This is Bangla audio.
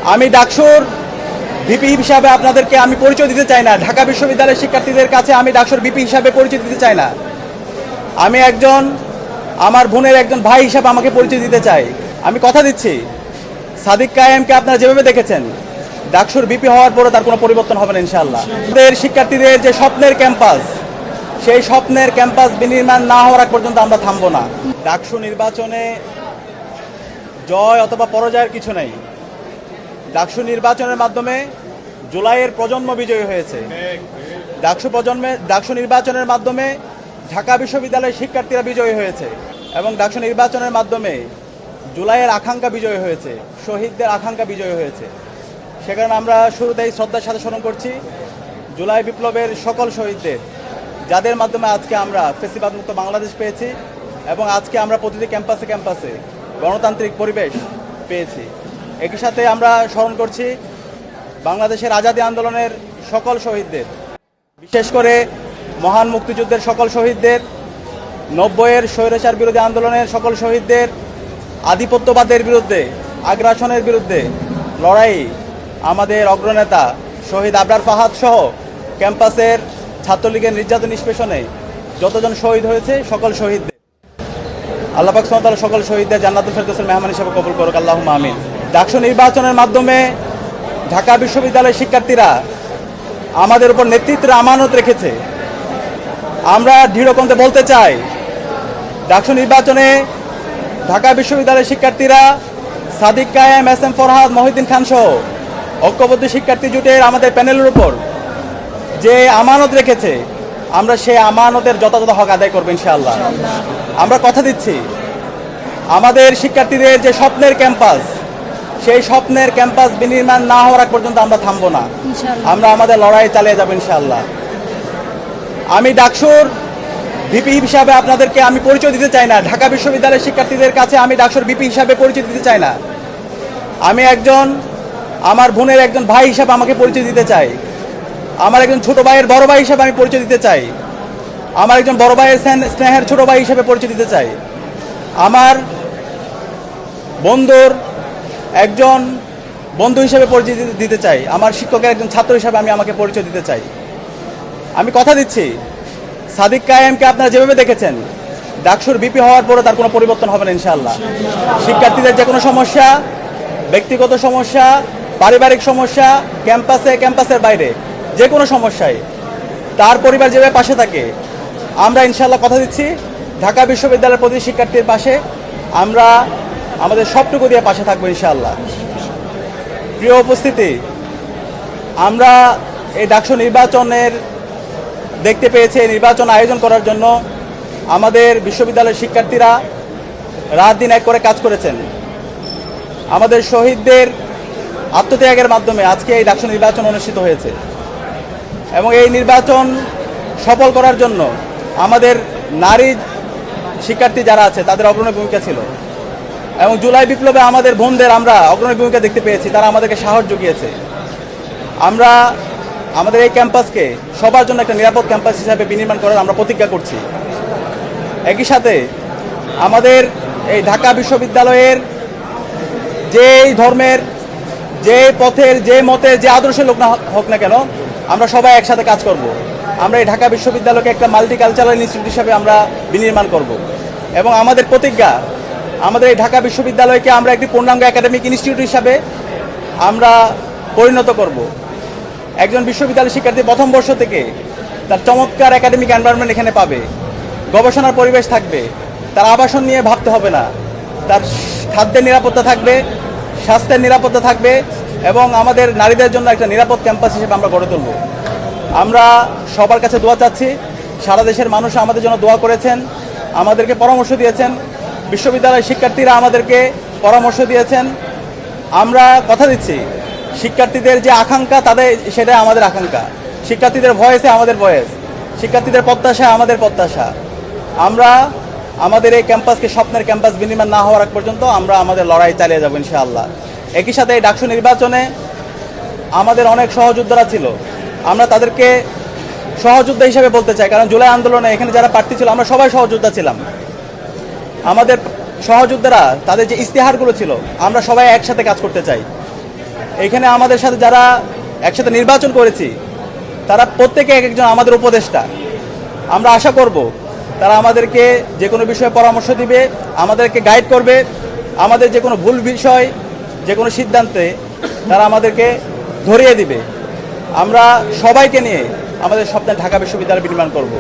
আমি ডাকসুর ভিপি হিসাবে আপনাদেরকে আমি পরিচয় দিতে চাই না। ঢাকা বিশ্ববিদ্যালয়ের শিক্ষার্থীদের কাছে আমি ডাকসুর ভিপি হিসাবে পরিচয় দিতে চাই না। আমি একজন আমার বোনের একজন ভাই হিসাবে আমাকে পরিচয় দিতে চাই। আমি কথা দিচ্ছি, সাদিক কায়েমকে আপনারা যেভাবে দেখেছেন ডাকসুর ভিপি হওয়ার পরে তার কোনো পরিবর্তন হবে না ইনশাআল্লাহ। আমাদের শিক্ষার্থীদের যে স্বপ্নের ক্যাম্পাস, সেই স্বপ্নের ক্যাম্পাস বিনির্মাণ না হওয়ার আগ পর্যন্ত আমরা থামবো না। ডাকসু নির্বাচনে জয় অথবা পরাজয়ের কিছু নেই। ডাকসু নির্বাচনের মাধ্যমে জুলাইয়ের প্রজন্ম বিজয়ী হয়েছে। ডাকসু নির্বাচনের মাধ্যমে ঢাকা বিশ্ববিদ্যালয়ের শিক্ষার্থীরা বিজয়ী হয়েছে এবং ডাকসু নির্বাচনের মাধ্যমে জুলাইয়ের আকাঙ্ক্ষা বিজয়ী হয়েছে, শহীদদের আকাঙ্ক্ষা বিজয়ী হয়েছে। সে কারণে আমরা শুরুতেই শ্রদ্ধার সাথে স্মরণ করছি জুলাই বিপ্লবের সকল শহীদদের, যাদের মাধ্যমে আজকে আমরা ফ্যাসিবাদ মুক্ত বাংলাদেশ পেয়েছি এবং আজকে আমরা প্রতিটি ক্যাম্পাসে ক্যাম্পাসে গণতান্ত্রিক পরিবেশ পেয়েছি। একই সাথে আমরা স্মরণ করছি বাংলাদেশের আজাদী আন্দোলনের সকল শহীদদের, বিশেষ করে মহান মুক্তিযুদ্ধের সকল শহীদদের, 90-এর স্বৈরাচার বিরোধী আন্দোলনের সকল শহীদদের, আধিপত্যবাদের বিরুদ্ধে, আগ্রাসনের বিরুদ্ধে লড়াই আমাদের অগ্রনেতা শহীদ আবরার ফাহাদ সহ ক্যাম্পাসের ছাত্রলীগের নির্যাতন নিষ্পেষণে যতজন শহীদ হয়েছে সকল শহীদদের আল্লাহ পাক সুবহানাহু ওয়া তাআলা সকল শহীদদের জান্নাতুল ফেরদৌসের মেহমান হিসেবে কবুল করুক, আল্লাহুম্মা আমিন। ডাকসু নির্বাচনের মাধ্যমে ঢাকা বিশ্ববিদ্যালয়ের শিক্ষার্থীরা আমাদের উপর নেতৃত্বের আমানত রেখেছে। আমরা দৃঢ়কণ্ঠে বলতে চাই, ডাকসু নির্বাচনে ঢাকা বিশ্ববিদ্যালয়ের শিক্ষার্থীরা সাদিক কায়েম, এস এম ফরহাদ, মহিউদ্দিন খান সহ ঐক্যবদ্ধ শিক্ষার্থী জোটের আমাদের প্যানেলের উপর যে আমানত রেখেছে, আমরা সেই আমানতের যথাযথ হক আদায় করবো ইনশাআল্লাহ। আমরা কথা দিচ্ছি, আমাদের শিক্ষার্থীদের যে স্বপ্নের ক্যাম্পাস, সেই স্বপ্নের ক্যাম্পাস বিনির্মাণ না হওয়ার আগ পর্যন্ত আমরা থামবো না। আমরা আমাদের লড়াই চালিয়ে যাবো ইনশাআল্লাহ। আমি ডাকসুর ভিপি হিসাবে আপনাদেরকে আমি পরিচয় দিতে চাই না। ঢাকা বিশ্ববিদ্যালয়ের শিক্ষার্থীদের কাছে আমি ডাকসুর ভিপি হিসাবে পরিচয় দিতে চাই না। আমি একজন আমার বোনের একজন ভাই হিসাবে আমাকে পরিচয় দিতে চাই। আমার একজন ছোট ভাইয়ের বড় ভাই হিসাবে আমি পরিচয় দিতে চাই। আমার একজন বড় ভাইয়ের স্নেহের ছোট ভাই হিসাবে পরিচয় দিতে চাই। আমার বন্ধুর একজন বন্ধু হিসেবে পরিচয় দিতে চাই। আমার শিক্ষকের একজন ছাত্র হিসাবে আমি আমাকে পরিচয় দিতে চাই। আমি কথা দিচ্ছি, সাদিক কায়েমকে আপনারা যেভাবে দেখেছেন ডাকসুর ভিপি হওয়ার পরে তার কোনো পরিবর্তন হবে না ইনশাআল্লাহ। শিক্ষার্থীদের যে কোনো সমস্যা, ব্যক্তিগত সমস্যা, পারিবারিক সমস্যা, ক্যাম্পাসের বাইরে যে কোনো সমস্যায় তার পরিবার যেভাবে পাশে থাকে, আমরা ইনশাআল্লাহ কথা দিচ্ছি ঢাকা বিশ্ববিদ্যালয়ের প্রতি শিক্ষার্থীর পাশে আমরা আমাদের সবটুকু দিয়ে পাশে থাকবো ইনশাআল্লাহ। প্রিয় উপস্থিতি, আমরা এই ডাকসু নির্বাচনের দেখতে পেয়েছি, এই নির্বাচন আয়োজন করার জন্য আমাদের বিশ্ববিদ্যালয়ের শিক্ষার্থীরা রাত দিন এক করে কাজ করেছেন। আমাদের শহীদদের আত্মত্যাগের মাধ্যমে আজকে এই ডাকসু নির্বাচন অনুষ্ঠিত হয়েছে এবং এই নির্বাচন সফল করার জন্য আমাদের নারী শিক্ষার্থী যারা আছে তাদের অগ্রণী ভূমিকা ছিল এবং জুলাই বিপ্লবে আমাদের বোনদের আমরা অগ্রণী ভূমিকা দেখতে পেয়েছি, তারা আমাদেরকে সাহস জুগিয়েছে। আমরা আমাদের এই ক্যাম্পাসকে সবার জন্য একটা নিরাপদ ক্যাম্পাস হিসাবে বিনির্মাণ করার আমরা প্রতিজ্ঞা করছি। একই সাথে আমাদের এই ঢাকা বিশ্ববিদ্যালয়ের যেই ধর্মের, যে পথের, যে মতের, যে আদর্শের লোক না হোক না কেন, আমরা সবাই একসাথে কাজ করব। আমরা এই ঢাকা বিশ্ববিদ্যালয়কে একটা মাল্টিকালচারাল ইনস্টিটিউট হিসাবে আমরা বিনির্মাণ করব এবং আমাদের প্রতিজ্ঞা, আমাদের এই ঢাকা বিশ্ববিদ্যালয়কে আমরা একটি পূর্ণাঙ্গ একাডেমিক ইনস্টিটিউট হিসাবে আমরা পরিণত করব। একজন বিশ্ববিদ্যালয় শিক্ষার্থী প্রথম বর্ষ থেকে তার চমৎকার একাডেমিক এনভায়রনমেন্ট এখানে পাবে, গবেষণার পরিবেশ থাকবে, তার আবাসন নিয়ে ভাবতে হবে না, তার খাদ্যের নিরাপত্তা থাকবে, স্বাস্থ্যের নিরাপত্তা থাকবে এবং আমাদের নারীদের জন্য একটা নিরাপদ ক্যাম্পাস হিসেবে আমরা গড়ে তুলব। আমরা সবার কাছে দোয়া চাচ্ছি। সারা দেশের মানুষ আমাদের জন্য দোয়া করেছেন, আমাদেরকে পরামর্শ দিয়েছেন, বিশ্ববিদ্যালয়ের শিক্ষার্থীরা আমাদেরকে পরামর্শ দিয়েছেন। আমরা কথা দিচ্ছি, শিক্ষার্থীদের যে আকাঙ্ক্ষা তাদের সেটাই আমাদের আকাঙ্ক্ষা, শিক্ষার্থীদের ভয়েসে আমাদের ভয়েস, শিক্ষার্থীদের প্রত্যাশা আমাদের প্রত্যাশা। আমরা আমাদের এই ক্যাম্পাসকে স্বপ্নের ক্যাম্পাস বিনির্মাণ না হওয়ার আগ পর্যন্ত আমরা আমাদের লড়াই চালিয়ে যাব ইনশাআল্লাহ। একই সাথে এই ডাকসু নির্বাচনে আমাদের অনেক সহযোদ্ধারা ছিল, আমরা তাদেরকে সহযোদ্ধা হিসেবে বলতে চাই, কারণ জুলাই আন্দোলনে এখানে যারা প্রার্থী ছিল আমরা সবাই সহযোদ্ধা ছিলাম। আমাদের সহযোদ্ধারা তাদের যে ইশতেহারগুলো ছিল আমরা সবাই একসাথে কাজ করতে চাই। এখানে আমাদের সাথে যারা একসাথে নির্বাচন করেছি তারা প্রত্যেকে এক একজন আমাদের উপদেষ্টা। আমরা আশা করব তারা আমাদেরকে যে কোনো বিষয়ে পরামর্শ দিবে, আমাদেরকে গাইড করবে, আমাদের যে কোনো ভুল বিষয়, যে কোনো সিদ্ধান্তে তারা আমাদেরকে ধরিয়ে দিবে। আমরা সবাইকে নিয়ে আমাদের স্বপ্নে ঢাকা বিশ্ববিদ্যালয় বিনির্মাণ করব।